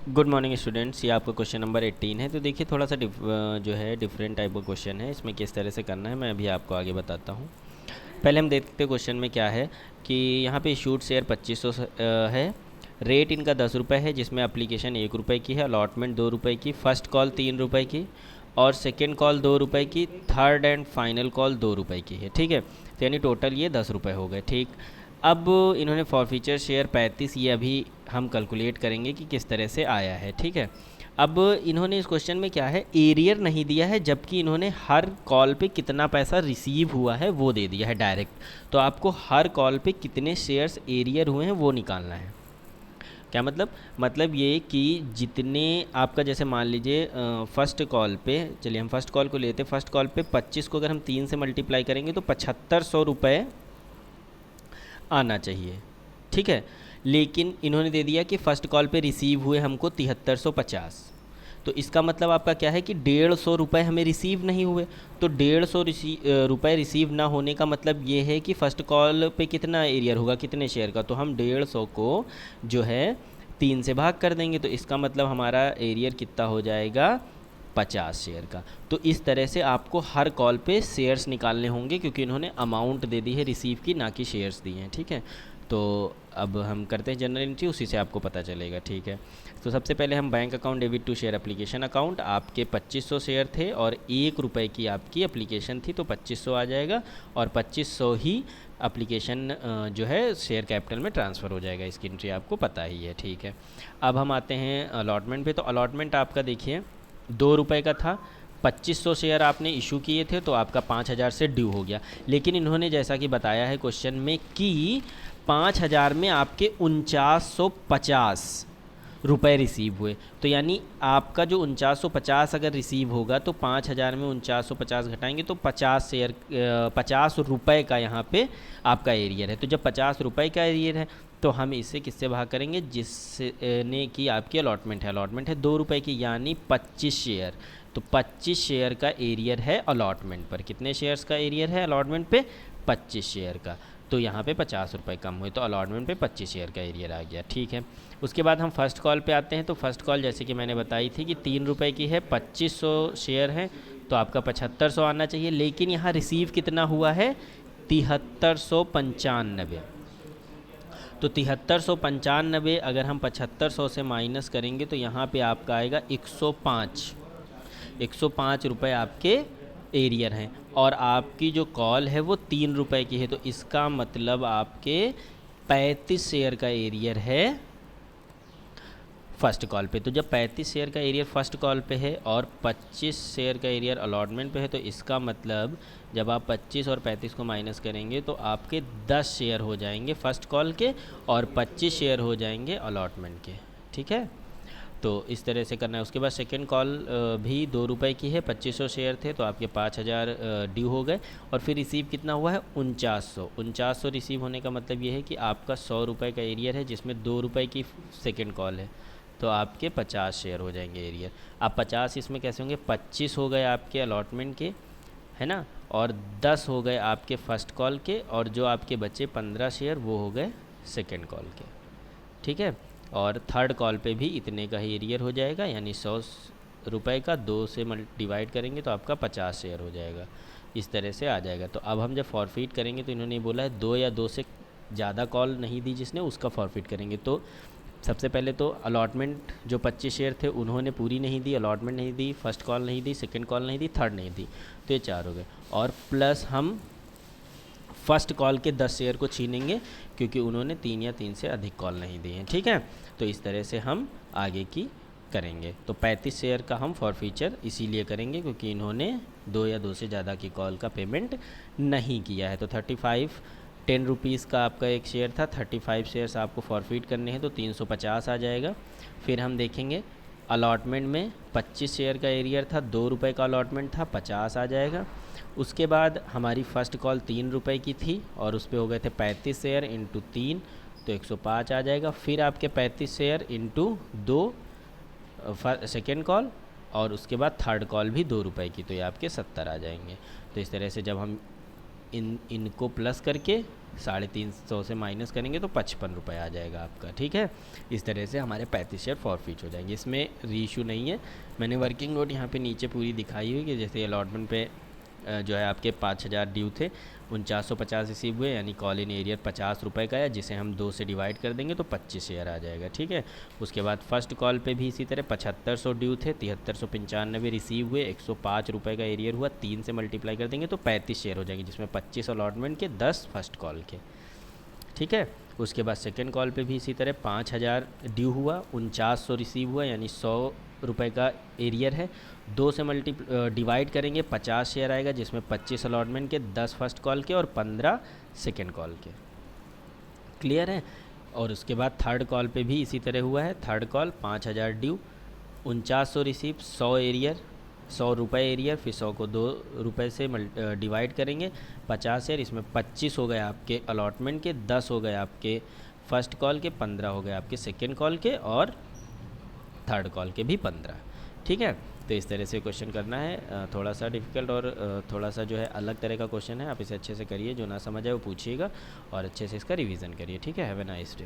Good morning students, ये आपका question number 18 है। तो देखिए थोड़ा सा जो है डिफरेंट टाइप का क्वेश्चन है। इसमें किस तरह से करना है मैं अभी आपको आगे बताता हूँ। पहले हम देखते हैं क्वेश्चन में क्या है कि यहाँ पे इशूड शेयर 2500 है। रेट इनका 10 रुपये है, जिसमें एप्लीकेशन 1 रुपये की है, अलॉटमेंट 2 रुपये की, फर्स्ट कॉल 3 रुपये की और सेकेंड कॉल 2 रुपये की, थर्ड एंड फाइनल कॉल 2 रुपये की है। ठीक है, तो यानी टोटल ये 10 रुपये हो गए। ठीक, अब इन्होंने फॉरफीचर शेयर 35, ये अभी हम कैलकुलेट करेंगे कि किस तरह से आया है। ठीक है, अब इन्होंने इस क्वेश्चन में क्या है, एरियर नहीं दिया है, जबकि इन्होंने हर कॉल पे कितना पैसा रिसीव हुआ है वो दे दिया है डायरेक्ट। तो आपको हर कॉल पे कितने शेयर्स एरियर हुए हैं वो निकालना है। क्या मतलब ये कि जितने आपका, जैसे मान लीजिए फर्स्ट कॉल पे, चलिए हम फर्स्ट कॉल को लेते हैं। फर्स्ट कॉल पे 25 को अगर हम 3 से मल्टीप्लाई करेंगे तो 7500 रुपये आना चाहिए। ठीक है, लेकिन इन्होंने दे दिया कि फ़र्स्ट कॉल पे रिसीव हुए हमको 7350। तो इसका मतलब आपका क्या है कि 150 रुपये हमें रिसीव नहीं हुए। तो 150 रुपये रिसीव ना होने का मतलब ये है कि फ़र्स्ट कॉल पे कितना एरियर होगा, कितने शेयर का। तो हम 150 को जो है 3 से भाग कर देंगे, तो इसका मतलब हमारा एरियर कितना हो जाएगा, 50 शेयर का। तो इस तरह से आपको हर कॉल पे शेयर्स निकालने होंगे, क्योंकि इन्होंने अमाउंट दे दी है रिसीव की, ना कि शेयर्स दिए हैं। ठीक है, तो अब हम करते हैं जनरल एंट्री, उसी से आपको पता चलेगा। ठीक है, तो सबसे पहले हम bank account debit to share application account, आपके 2500 शेयर थे और 1 रुपये की आपकी एप्लीकेशन थी, तो 2500 आ जाएगा और 2500 ही एप्लीकेशन जो है शेयर कैपिटल में ट्रांसफ़र हो जाएगा। इसकी एंट्री आपको पता ही है। ठीक है, अब हम आते हैं अलॉटमेंट पे। तो अलॉटमेंट आपका देखिए 2 रुपये का था, 2500 शेयर आपने इशू किए थे, तो आपका 5000 से ड्यू हो गया। लेकिन इन्होंने जैसा कि बताया है क्वेश्चन में कि 5000 में आपके 4950 रुपए रिसीव हुए। तो यानी आपका जो 4950 अगर रिसीव होगा तो 5000 में 4950 घटाएंगे तो 50 शेयर 50 रुपये का यहाँ पे आपका एरियर है। तो जब 50 रुपये का एरियर है तो हम इसे किससे भाग करेंगे, जिसने की आपकी अलॉटमेंट है। अलॉटमेंट है 2 रुपये की, यानी 25 शेयर। तो 25 शेयर का एरियर है अलॉटमेंट पर। कितने शेयर्स का एरियर है अलॉटमेंट पे, 25 शेयर का। तो यहाँ पे 50 रुपये कम हुए, तो अलॉटमेंट पे 25 शेयर का एरियर आ गया। ठीक है, उसके बाद हम फर्स्ट कॉल पे आते हैं। तो फर्स्ट कॉल जैसे कि मैंने बताई थी कि 3 रुपये की है, 2500 शेयर हैं, तो आपका 7500 आना चाहिए। लेकिन यहाँ रिसीव कितना हुआ है, 7395। तो 7395 अगर हम 7500 से माइनस करेंगे तो यहाँ पे आपका आएगा 105 रुपये आपके एरियर हैं। और आपकी जो कॉल है वो 3 रुपये की है, तो इसका मतलब आपके 35 शेयर का एरियर है फर्स्ट कॉल पे। तो जब 35 शेयर का एरियर फर्स्ट कॉल पे है और 25 शेयर का एरियर अलॉटमेंट पे है, तो इसका मतलब जब आप 25 और 35 को माइनस करेंगे तो आपके 10 शेयर हो जाएंगे फर्स्ट कॉल के और 25 शेयर हो जाएंगे अलॉटमेंट के। ठीक है, तो इस तरह से करना है। उसके बाद सेकेंड कॉल भी 2 रुपये की है, 2500 शेयर थे, तो आपके 5000 ड्यू हो गए। और फिर रिसीव कितना हुआ है, 4900 रिसीव होने का मतलब ये है कि आपका 100 रुपये का एरियर है, जिसमें 2 रुपये की सेकेंड कॉल है, तो आपके 50 शेयर हो जाएंगे एरियर। अब 50 इसमें कैसे होंगे, 25 हो गए आपके अलॉटमेंट के, है ना, और 10 हो गए आपके फर्स्ट कॉल के, और जो आपके बचे 15 शेयर वो हो गए सेकेंड कॉल के। ठीक है, और थर्ड कॉल पे भी इतने का ही एरियर हो जाएगा, यानी 100 रुपये का 2 से डिवाइड करेंगे तो आपका 50 शेयर हो जाएगा। इस तरह से आ जाएगा। तो अब हम जब फॉरफिट करेंगे तो इन्होंने बोला है 2 या 2 से ज़्यादा कॉल नहीं दी जिसने, उसका फॉरफिट करेंगे। तो सबसे पहले तो अलॉटमेंट जो 25 शेयर थे उन्होंने पूरी नहीं दी, अलॉटमेंट नहीं दी, फर्स्ट कॉल नहीं दी, सेकंड कॉल नहीं दी, थर्ड नहीं दी, तो ये 4 हो गए। और प्लस हम फर्स्ट कॉल के 10 शेयर को छीनेंगे, क्योंकि उन्होंने 3 या 3 से अधिक कॉल नहीं दिए हैं। ठीक है, तो इस तरह से हम आगे की करेंगे। तो 35 शेयर का हम फॉरफीचर इसीलिए करेंगे क्योंकि इन्होंने 2 या 2 से ज़्यादा की कॉल का पेमेंट नहीं किया है। तो 10 रुपीज़ का आपका एक शेयर था, 35 शेयर्स आपको फॉरफिट करने हैं, तो 350 आ जाएगा। फिर हम देखेंगे अलॉटमेंट में 25 शेयर का एरियर था, 2 रुपये का अलॉटमेंट था, 50 आ जाएगा। उसके बाद हमारी फ़र्स्ट कॉल 3 रुपये की थी और उस पर हो गए थे 35 शेयर इंटू 3, तो 105 आ जाएगा। फिर आपके 35 शेयर इंटू 2 सेकेंड कॉल, और उसके बाद थर्ड कॉल भी 2 रुपये की, तो ये आपके 70 आ जाएंगे। तो इस तरह से जब हम इनको प्लस करके 350 से माइनस करेंगे तो 55 रुपये आ जाएगा आपका। ठीक है, इस तरह से हमारे 35 शेयर फॉरफिट हो जाएंगे। इसमें रीइशू नहीं है। मैंने वर्किंग नोट यहाँ पे नीचे पूरी दिखाई हुई कि जैसे अलॉटमेंट पे जो है आपके 5000 ड्यू थे, 4950 रिसीव हुए, यानी कॉल इन एरियर 50 रुपये का है, जिसे हम 2 से डिवाइड कर देंगे तो 25 शेयर आ जाएगा। ठीक है, उसके बाद फर्स्ट कॉल पे भी इसी तरह 7500 ड्यू थे, 7395 रिसीव हुए, 105 रुपये का एरियर हुआ, 3 से मल्टीप्लाई कर देंगे तो 35 शेयर हो जाएंगे, जिसमें 25 अलॉटमेंट के, 10 फर्स्ट कॉल के। ठीक है, उसके बाद सेकेंड कॉल पे भी इसी तरह 5000 ड्यू हुआ, 4900 रिसीव हुआ, यानी 100 रुपये का एरियर है, 2 से डिवाइड करेंगे 50 शेयर आएगा, जिसमें 25 अलॉटमेंट के, 10 फर्स्ट कॉल के और 15 सेकेंड कॉल के। क्लियर है। और उसके बाद थर्ड कॉल पे भी इसी तरह हुआ है। Third call 5000 due, 4900 receive, 100 arrear, 100 रुपये एरियर, फिर 100 को 2 रुपये से डिवाइड करेंगे, 50 शेयर, इसमें 25 हो गए आपके अलॉटमेंट के, 10 हो गए आपके फर्स्ट कॉल के, 15 हो गए आपके सेकेंड कॉल के और थर्ड कॉल के भी 15। ठीक है, तो इस तरह से क्वेश्चन करना है। थोड़ा सा डिफ़िकल्ट और थोड़ा सा जो है अलग तरह का क्वेश्चन है। आप इसे अच्छे से करिए, जो ना समझ आए वो पूछिएगा और अच्छे से इसका रिवीजन करिए। ठीक है, हैव ए नाइस डे।